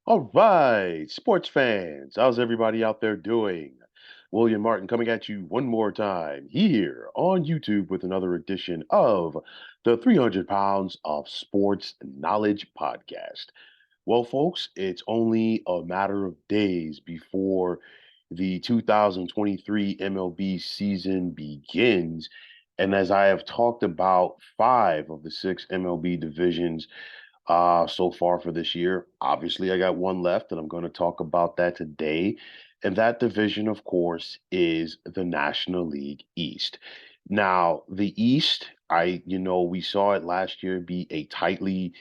All right, sports fans, how's everybody out there doing? William Martin coming at you one more time here on YouTube with another edition of the 300 Pounds of Sports Knowledge podcast. Well, folks, it's only a matter of days before the 2023 MLB season begins. And as I have talked about five of the six MLB divisions so far for this year. Obviously, I got one left, and I'm going to talk about that today. And that division, of course, is the National League East. Now, the East, we saw it last year be a tightly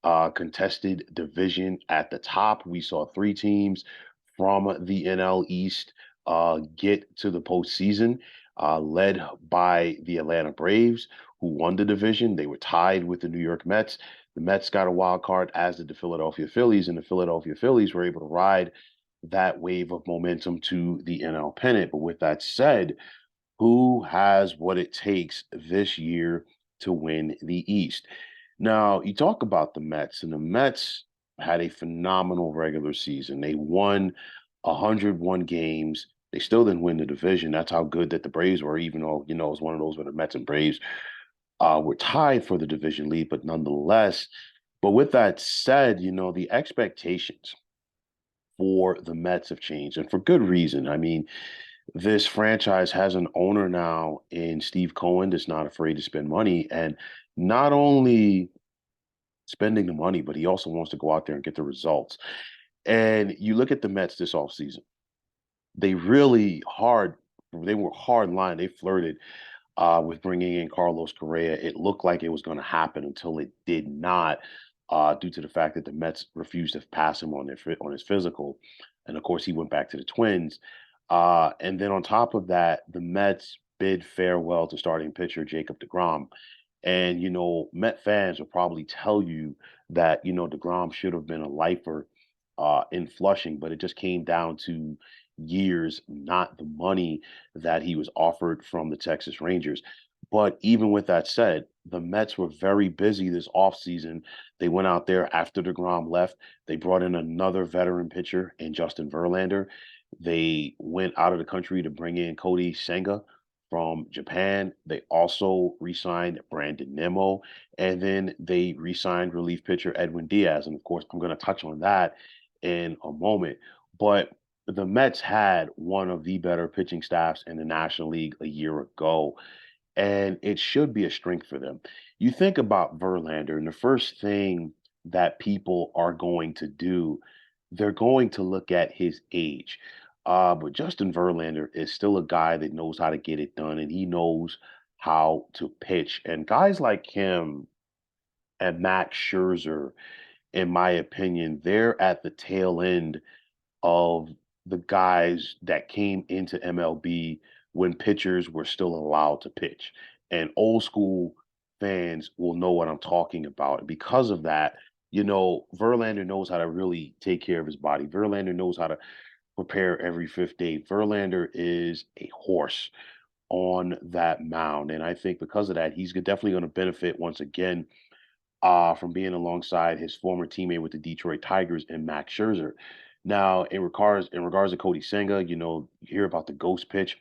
contested division at the top. We saw three teams from the NL East get to the postseason, led by the Atlanta Braves, who won the division. They were tied with the New York Mets. The Mets got a wild card, as did the Philadelphia Phillies, and the Philadelphia Phillies were able to ride that wave of momentum to the NL pennant. But with that said, who has what it takes this year to win the East? Now, you talk about the Mets, and the Mets had a phenomenal regular season. They won 101 games. They still didn't win the division. That's how good that the Braves were, even though, it was one of those where the Mets and Braves were tied for the division lead, but nonetheless. But with that said, the expectations for the Mets have changed, and for good reason. I mean, this franchise has an owner now in Steve Cohen that's not afraid to spend money, and not only spending the money, but he also wants to go out there and get the results. And you look at the Mets this offseason, they really hard, they were hard line. They flirted with bringing in Carlos Correa. It looked like it was going to happen until it did not, due to the fact that the Mets refused to pass him on on his physical, and of course he went back to the Twins. And then on top of that, the Mets bid farewell to starting pitcher Jacob DeGrom. And Met fans will probably tell you that DeGrom should have been a lifer in Flushing, but it just came down to years, not the money that he was offered from the Texas Rangers. But even with that said, the Mets were very busy this offseason. They went out there after DeGrom left. They brought in another veteran pitcher in Justin Verlander. They went out of the country to bring in Cody Senga from Japan. They also re-signed Brandon Nimmo, and then they re-signed relief pitcher Edwin Diaz. And of course, I'm going to touch on that in a moment. But the Mets had one of the better pitching staffs in the National League a year ago, and it should be a strength for them. You think about Verlander, and the first thing that people are going to do, they're going to look at his age. But Justin Verlander is still a guy that knows how to get it done, and he knows how to pitch. And guys like him and Max Scherzer, in my opinion, they're at the tail end of the guys that came into MLB when pitchers were still allowed to pitch. And old school fans will know what I'm talking about. And because of that, Verlander knows how to really take care of his body. Verlander knows how to prepare every fifth day. Verlander is a horse on that mound. And I think because of that, he's definitely going to benefit once again from being alongside his former teammate with the Detroit Tigers and Max Scherzer. Now, in regards to Cody Senga, you hear about the ghost pitch,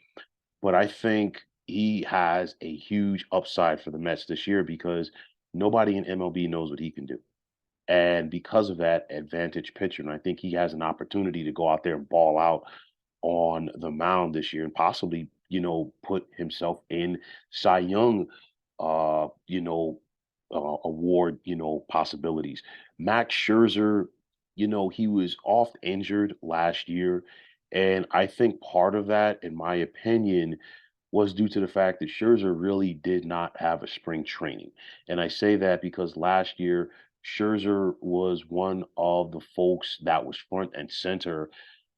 but I think he has a huge upside for the Mets this year because nobody in MLB knows what he can do. And because of that, advantage pitcher. And I think he has an opportunity to go out there and ball out on the mound this year and possibly, put himself in Cy Young, uh, you know, award, possibilities. Max Scherzer, he was oft injured last year. And I think part of that, in my opinion, was due to the fact that Scherzer really did not have a spring training. And I say that because last year, Scherzer was one of the folks that was front and center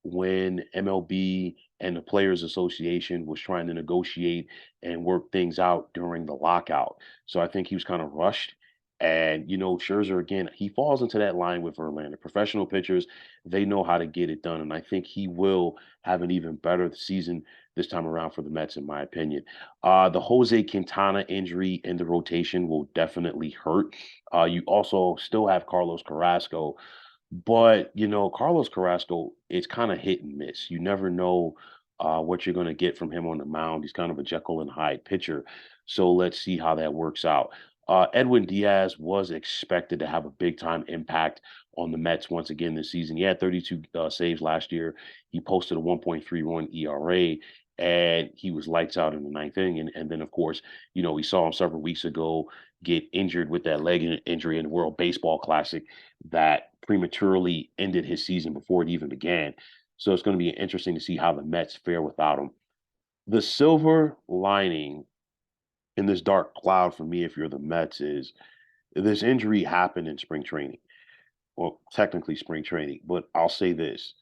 when MLB and the Players Association was trying to negotiate and work things out during the lockout. So I think he was kind of rushed. And, Scherzer, again, he falls into that line with Verlander. Professional pitchers, they know how to get it done. And I think he will have an even better season this time around for the Mets, in my opinion. The Jose Quintana injury in the rotation will definitely hurt. You also still have Carlos Carrasco, But, Carlos Carrasco, it's kind of hit and miss. You never know what you're going to get from him on the mound. He's kind of a Jekyll and Hyde pitcher. So let's see how that works out. Edwin Diaz was expected to have a big time impact on the Mets once again this season. He had 32 saves last year. He posted a 1.31 ERA, and he was lights out in the ninth inning. And then, of course, we saw him several weeks ago get injured with that injury in the World Baseball Classic that prematurely ended his season before it even began. So it's going to be interesting to see how the Mets fare without him. The silver lining in this dark cloud for me, if you're the Mets, is this injury happened in spring training. Well, technically spring training, but I'll say this.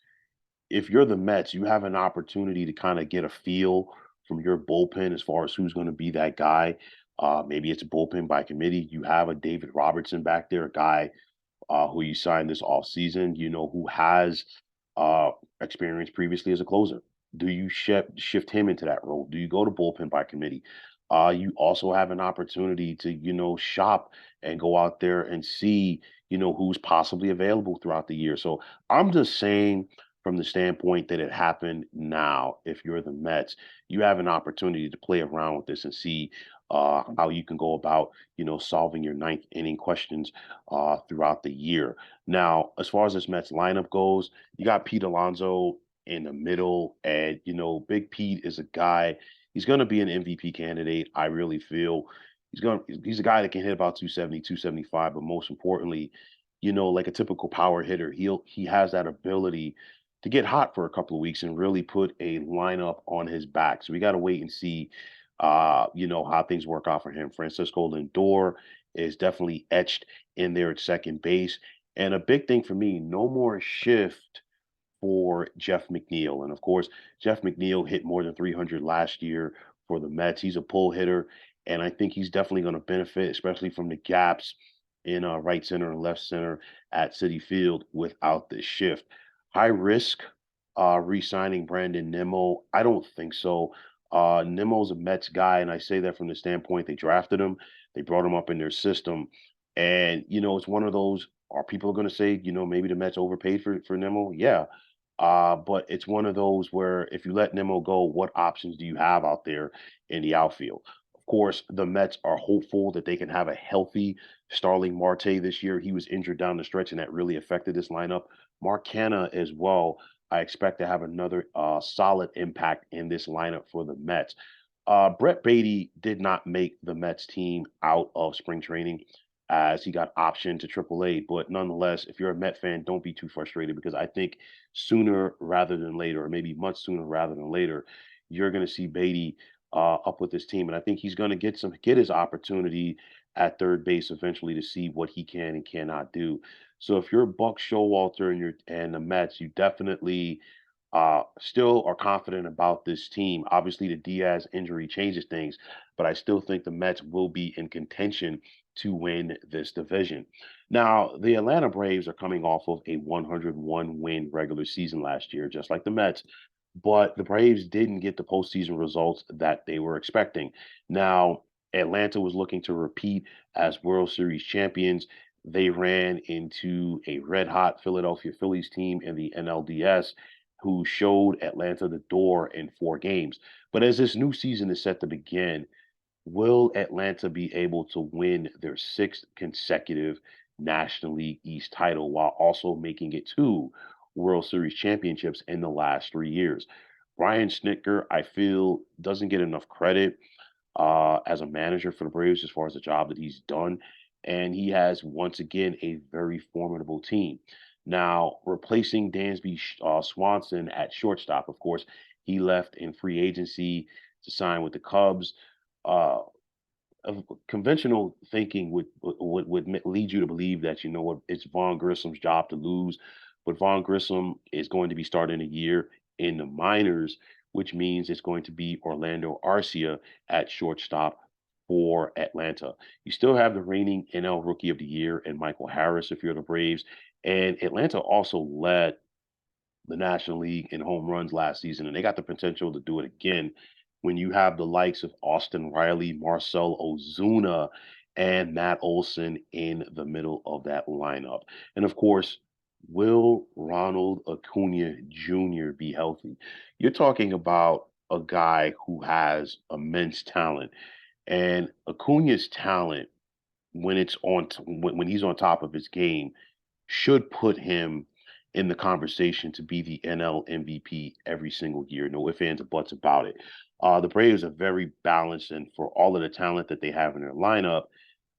If you're the Mets, you have an opportunity to kind of get a feel from your bullpen as far as who's going to be that guy. Maybe it's a bullpen by committee. You have a David Robertson back there, a guy who you signed this offseason, who has uh, experience previously as a closer. Do you shift him into that role? Do you go to bullpen by committee? You also have an opportunity to, shop and go out there and see, who's possibly available throughout the year. So I'm just saying, from the standpoint that it happened now, if you're the Mets, you have an opportunity to play around with this and see how you can go about, solving your ninth inning questions throughout the year. Now, as far as this Mets lineup goes, you got Pete Alonso in the middle, and Big Pete is a guy. He's going to be an MVP candidate. I really feel he's a guy that can hit about 270, 275, but most importantly, like a typical power hitter, he has that ability to get hot for a couple of weeks and really put a lineup on his back. So we got to wait and see how things work out for him. Francisco Lindor is definitely etched in there at second base. And a big thing for me, no more shift for Jeff McNeil. And of course, Jeff McNeil hit more than 300 last year for the Mets. He's a pull hitter, and I think he's definitely going to benefit, especially from the gaps in right center and left center at City Field without this shift. High risk re-signing Brandon Nimmo. I don't think so. Nimmo's a Mets guy, and I say that from the standpoint they drafted him, they brought him up in their system, and it's one of those. Are people going to say, maybe the Mets overpaid for Nimmo? Yeah, but it's one of those where if you let Nimmo go, what options do you have out there in the outfield? Of course, the Mets are hopeful that they can have a healthy Starling Marte this year. He was injured down the stretch, and that really affected this lineup. Mark Canha as well. I expect to have another solid impact in this lineup for the Mets. Brett Beatty did not make the Mets team out of spring training as he got optioned to AAA. But nonetheless, if you're a Met fan, don't be too frustrated because I think sooner rather than later, or maybe much sooner rather than later, you're going to see Beatty up with this team, and I think he's going to get his opportunity at third base eventually to see what he can and cannot do. So if you're Buck Showalter and the Mets, you definitely still are confident about this team. Obviously, the Diaz injury changes things, but I still think the Mets will be in contention to win this division. Now, the Atlanta Braves are coming off of a 101 win regular season last year, just like the Mets, but the Braves didn't get the postseason results that they were expecting. Now, Atlanta was looking to repeat as World Series champions. They ran into a red hot Philadelphia Phillies team in the NLDS who showed Atlanta the door in 4 games. But as this new season is set to begin, will Atlanta be able to win their sixth consecutive National League East title while also making it to World Series championships in the last 3 years? Brian Snitker, I feel, doesn't get enough credit as a manager for the Braves as far as the job that he's done. And he has, once again, a very formidable team. Now, replacing Dansby Swanson at shortstop, of course, he left in free agency to sign with the Cubs. Uh, of conventional thinking would lead you to believe that what it's Vaughn Grissom's job to lose, but Vaughn Grissom is going to be starting a year in the minors, which means it's going to be Orlando Arcia at shortstop for Atlanta. You still have the reigning NL Rookie of the Year and Michael Harris if you're the Braves, and Atlanta also led the National League in home runs last season, and they got the potential to do it again when you have the likes of Austin Riley, Marcel Ozuna, and Matt Olson in the middle of that lineup. And of course, Will Ronald Acuna Jr. be healthy? You're talking about a guy who has immense talent, and Acuna's talent, when it's when he's on top of his game, should put him in the conversation to be the NL MVP every single year. No ifs, ands, or buts about it. The Braves are very balanced, and for all of the talent that they have in their lineup,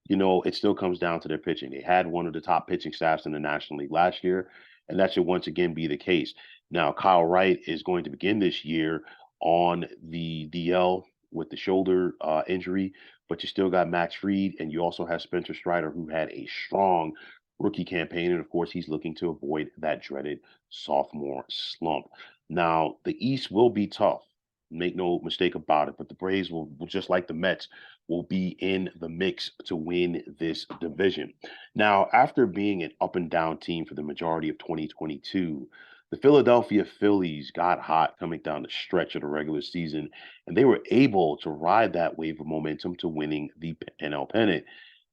it still comes down to their pitching. They had one of the top pitching staffs in the National League last year, and that should once again be the case. Now, Kyle Wright is going to begin this year on the DL with the shoulder injury, but you still got Max Fried, and you also have Spencer Strider, who had a strong rookie campaign. And of course, he's looking to avoid that dreaded sophomore slump. Now, the East will be tough. Make no mistake about it, but the Braves will just like the Mets will be in the mix to win this division. Now, after being an up and down team for the majority of 2022, the Philadelphia Phillies got hot coming down the stretch of the regular season, and they were able to ride that wave of momentum to winning the NL pennant.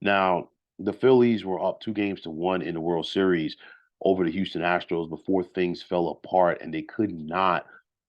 Now, the Phillies were up 2 games to 1 in the World Series over the Houston Astros before things fell apart, and they could not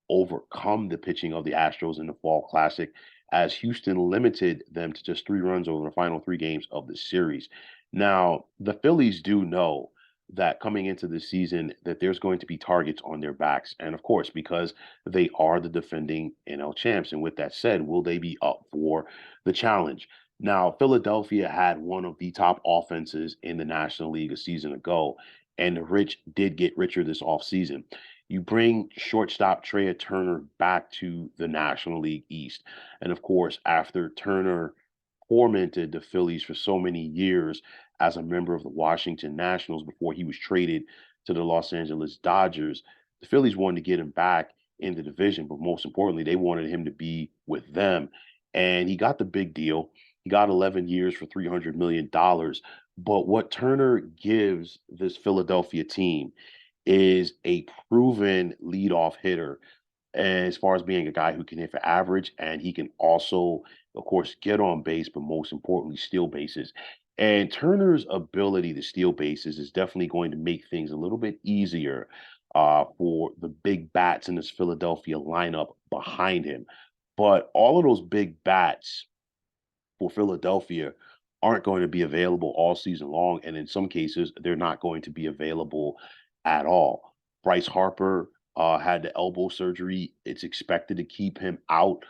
overcome the pitching of the Astros in the Fall Classic as Houston limited them to just 3 runs over the final 3 games of the series. Now, the Phillies do know that coming into the season that there's going to be targets on their backs. And of course, because they are the defending NL champs. And with that said, will they be up for the challenge? Now, Philadelphia had one of the top offenses in the National League a season ago, and the rich did get richer this offseason. You bring shortstop Trey Turner back to the National League East. And of course, after Turner tormented the Phillies for so many years as a member of the Washington Nationals before he was traded to the Los Angeles Dodgers, the Phillies wanted to get him back in the division, but most importantly, they wanted him to be with them. And he got the big deal. He got 11 years for $300 million. But what Turner gives this Philadelphia team is a proven leadoff hitter as far as being a guy who can hit for average, and he can also, of course, get on base, but most importantly, steal bases. And Turner's ability to steal bases is definitely going to make things a little bit easier for the big bats in this Philadelphia lineup behind him. But all of those big bats for Philadelphia aren't going to be available all season long. And in some cases, they're not going to be available at all. Bryce Harper had the elbow surgery. It's expected to keep him out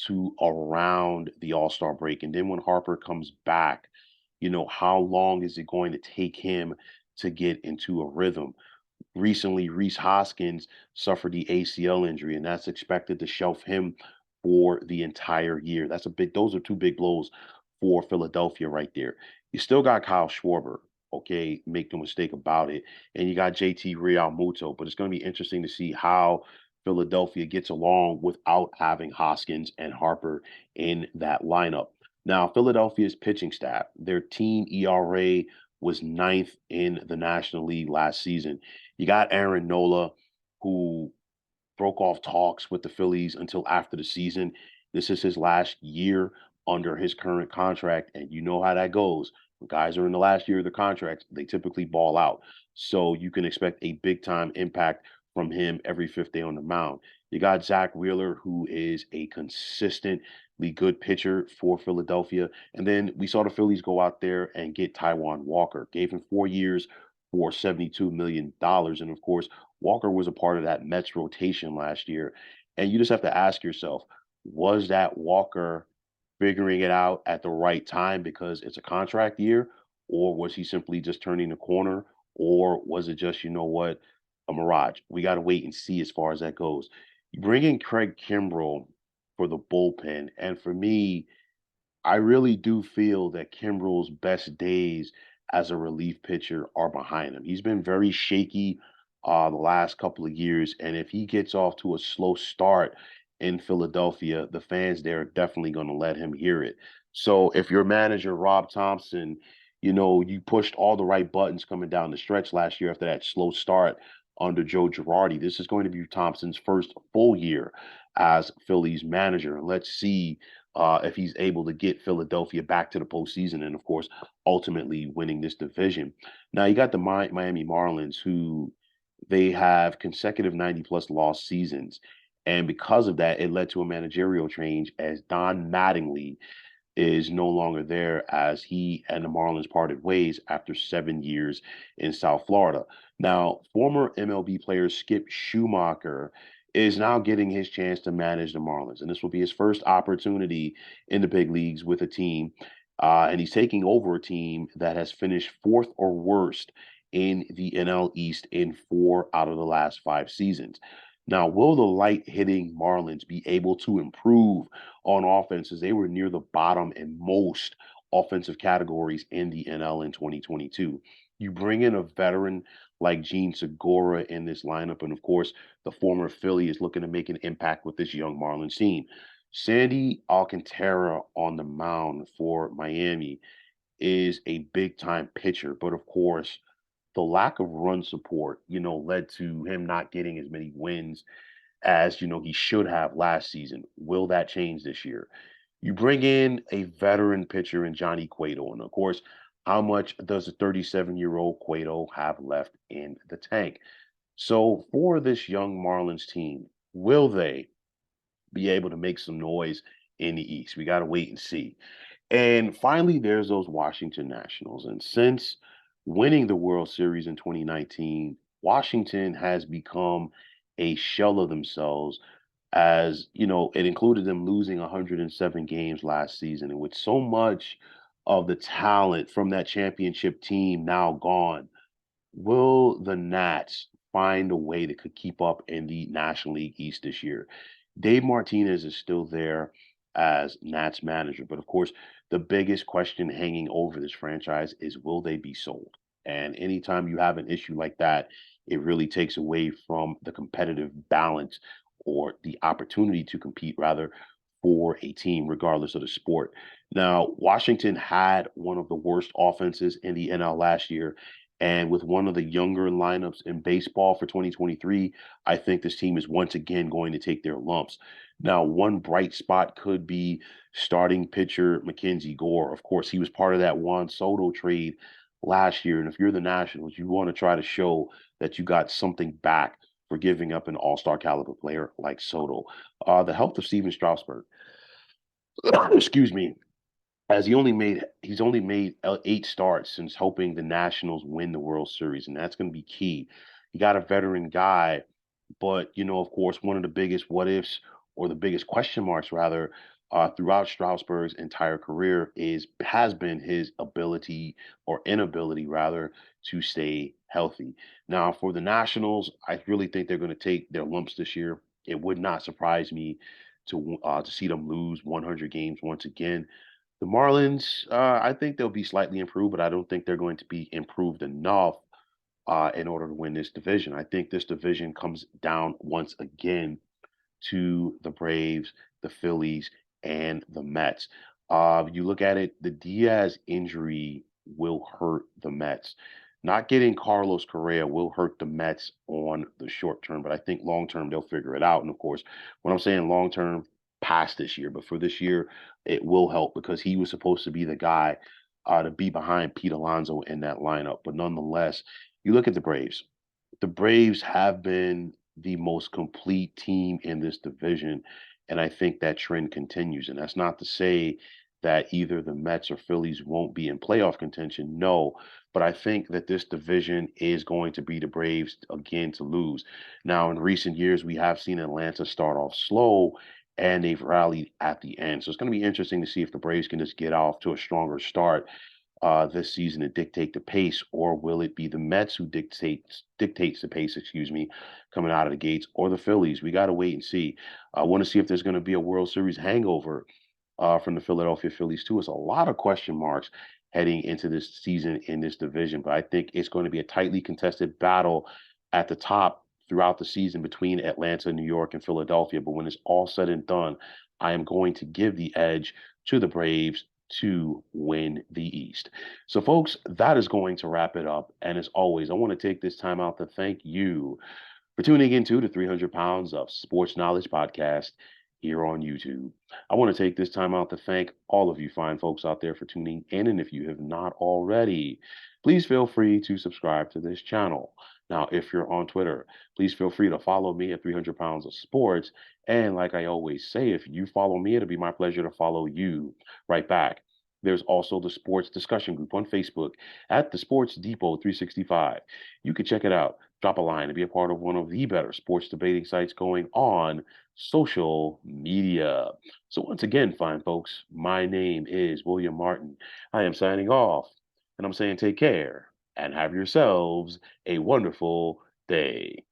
to around the All Star break. And then when Harper comes back, how long is it going to take him to get into a rhythm? Recently, Reese Hoskins suffered the ACL injury, and that's expected to shelf him for the entire year. Those are two big blows for Philadelphia right there. You still got Kyle Schwarber, okay, make no mistake about it. And you got JT Realmuto, but it's going to be interesting to see how Philadelphia gets along without having Hoskins and Harper in that lineup. Now, Philadelphia's pitching staff, their team ERA was ninth in the National League last season. You got Aaron Nola, who broke off talks with the Phillies until after the season. This is his last year under his current contract, and you know how that goes. When guys are in the last year of their contracts, they typically ball out. So you can expect a big time impact from him every fifth day on the mound. You got Zach Wheeler, who is a consistently good pitcher for Philadelphia. And then we saw the Phillies go out there and get Taijuan Walker, gave him 4 years for $72 million. And of course, Walker was a part of that Mets rotation last year. And you just have to ask yourself, was that Walker figuring it out at the right time because it's a contract year? Or was he simply just turning the corner? Or was it just, a mirage? We got to wait and see as far as that goes. You bring in Craig Kimbrell for the bullpen. And for me, I really do feel that Kimbrel's best days as a relief pitcher are behind him. He's been very shaky the last couple of years, and if he gets off to a slow start in Philadelphia, the fans there are definitely going to let him hear it. So if your manager Rob Thompson, you pushed all the right buttons coming down the stretch last year after that slow start under Joe Girardi, this is going to be Thompson's first full year as Phillies manager, and let's see if he's able to get Philadelphia back to the postseason and, of course, ultimately winning this division. Now, you got the Miami Marlins, who they have consecutive 90 plus loss seasons. And because of that, it led to a managerial change as Don Mattingly is no longer there as he and the Marlins parted ways after 7 years in South Florida. Now, former MLB player Skip Schumacher is now getting his chance to manage the Marlins, and this will be his first opportunity in the big leagues with a team. And he's taking over a team that has finished fourth or worst in the NL East in 4 out of the last 5 seasons. Now, will the light hitting Marlins be able to improve on offenses? They were near the bottom in most offensive categories in the NL in 2022. You bring in a veteran like Gene Segura in this lineup, and of course, the former Philly is looking to make an impact with this young Marlins team. Sandy Alcantara on the mound for Miami is a big time pitcher, but of course, the lack of run support, led to him not getting as many wins as he should have last season. Will that change this year? You bring in a veteran pitcher in Johnny Cueto, and of course, how much does a 37-year-old Cueto have left in the tank? So for this young Marlins team, will they be able to make some noise in the East? We got to wait and see. And finally, there's those Washington Nationals. And since winning the World Series in 2019, Washington has become a shell of themselves. As it included them losing 107 games last season. And with so much of the talent from that championship team now gone, will the Nats find a way that could keep up in the National League East this year? Dave Martinez is still there as Nats manager, but of course, the biggest question hanging over this franchise is will they be sold? And anytime you have an issue like that, it really takes away from the competitive balance or the opportunity to compete, rather, for a team, regardless of the sport. Now, Washington had one of the worst offenses in the NL last year, and with one of the younger lineups in baseball for 2023, I think this team is once again going to take their lumps. Now, one bright spot could be starting pitcher Mackenzie Gore. Of course, he was part of that Juan Soto trade last year. And if you're the Nationals, you want to try to show that you got something back for giving up an all-star caliber player like Soto. The health of Steven Strasburg, excuse me, as he's only made 8 starts since helping the Nationals win the World Series, and that's going to be key. You got a veteran guy, but of course, one of the biggest what ifs or the biggest question marks, rather, throughout Strasburg's entire career has been his ability or inability, rather, to stay healthy. Now, for the Nationals, I really think they're going to take their lumps this year. It would not surprise me to see them lose 100 games once again. The Marlins, I think they'll be slightly improved, but I don't think they're going to be improved enough in order to win this division. I think this division comes down once again to the Braves, the Phillies, and the Mets. You look at it, the Diaz injury will hurt the Mets. Not getting Carlos Correa will hurt the Mets on the short term, but I think long term they'll figure it out. And of course, when I'm saying long term, past this year, but for this year, it will help because he was supposed to be the guy to be behind Pete Alonso in that lineup. But nonetheless, you look at the Braves. The Braves have been the most complete team in this division, and I think that trend continues. And that's not to say that either the Mets or Phillies won't be in playoff contention. No, but I think that this division is going to be the Braves again to lose. Now, in recent years, we have seen Atlanta start off slow and they've rallied at the end. So it's going to be interesting to see if the Braves can just get off to a stronger start this season to dictate the pace, or will it be the Mets who dictates the pace, excuse me, coming out of the gates, or the Phillies? We got to wait and see. I want to see if there's going to be a World Series hangover from the Philadelphia Phillies too. It's a lot of question marks heading into this season in this division, but I think it's going to be a tightly contested battle at the top throughout the season between Atlanta, New York, and Philadelphia. But when it's all said and done, I am going to give the edge to the Braves to win the East. So, folks, that is going to wrap it up. And as always, I want to take this time out to thank you for tuning into the 300 Pounds of Sports Knowledge podcast. here on YouTube. I want to take this time out to thank all of you fine folks out there for tuning in. And if you have not already, please feel free to subscribe to this channel. Now, if you're on Twitter, please feel free to follow me at 300 Pounds of Sports. And like I always say, if you follow me, it'll be my pleasure to follow you right back. There's also the sports discussion group on Facebook at the Sports Depot 365. You can check it out, drop a line, and be a part of one of the better sports debating sites going on social media. So, once again, fine folks, my name is William Martin. I am signing off, and I'm saying take care and have yourselves a wonderful day.